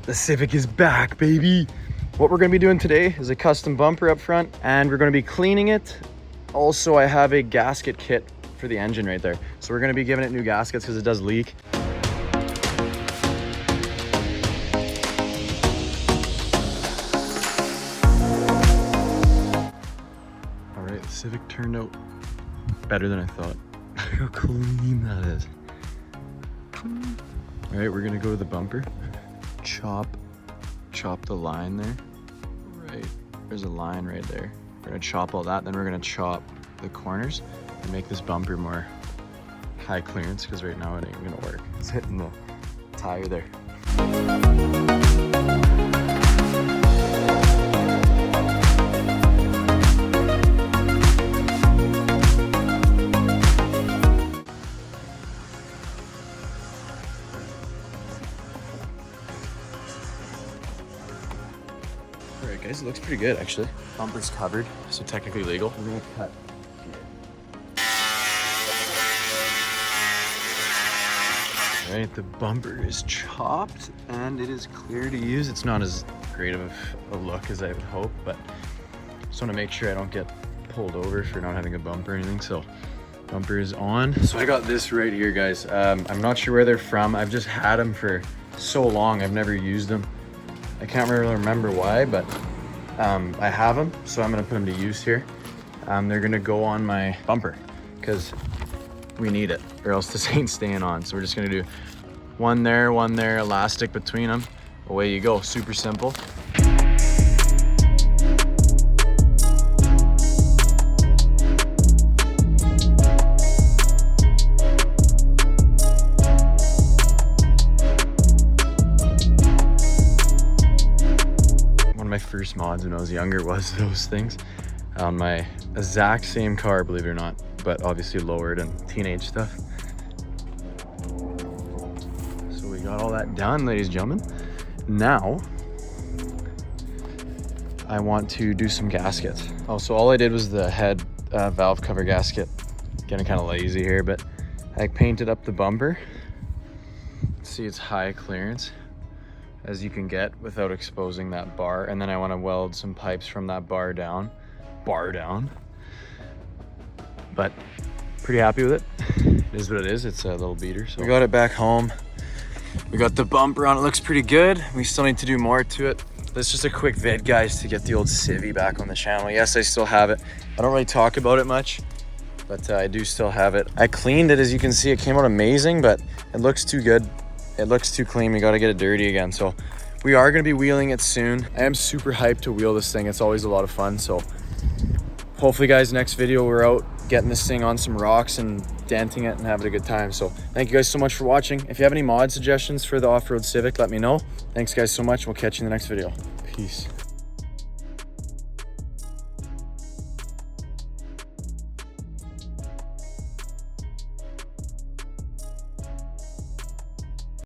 The Civic is back, baby. What we're gonna be doing today is a custom bumper up front, and we're gonna be cleaning it. Also, I have a gasket kit for the engine right there. So we're gonna be giving it new gaskets because it does leak. All right, the Civic turned out better than I thought. How clean that is. All right, we're gonna go to the bumper. Chop the line there. Right, there's a line right there. We're gonna chop all that, then we're gonna chop the corners and make this bumper more high clearance, because right now it ain't gonna work. It's hitting the tire there. Alright guys, it looks pretty good actually. Bumper's covered, so technically legal. We're gonna cut here. Alright, the bumper is chopped and it is clear to use. It's not as great of a look as I would hope, but just want to make sure I don't get pulled over for not having a bumper or anything. So bumper is on. So I got this right here, guys. I'm not sure where they're from. I've just had them for so long. I've never used them. I can't really remember why, but I have them, so I'm gonna put them to use here. They're gonna go on my bumper because we need it, or else this ain't staying on. So we're just gonna do one there, elastic between them. Away you go, super simple. My first mods when I was younger was those things on my exact same car, believe it or not, but obviously lowered and teenage stuff. So we got all that done, ladies and gentlemen. Now I want to do some gaskets. Oh, so all I did was the head valve cover gasket. Getting kind of lazy here, but I painted up the bumper. See, it's high clearance as you can get without exposing that bar, and then I want to weld some pipes from that bar down, but pretty happy with it. It is what it is. It's a little beater. So we got it back home. We got the bumper on. It looks pretty good. We still need to do more to it. That's just a quick vid, guys, to get the old Civi back on the channel. Yes, I still have it. I don't really talk about it much, but I do still have it. I cleaned it, as you can see. It came out amazing, but it looks too good. It looks too clean. We got to get it dirty again. So we are going to be wheeling it soon. I am super hyped to wheel this thing. It's always a lot of fun. So hopefully, guys, next video we're out getting this thing on some rocks and denting it and having a good time. So thank you guys so much for watching. If you have any mod suggestions for the off-road Civic, let me know. Thanks guys so much. We'll catch you in the next video. Peace.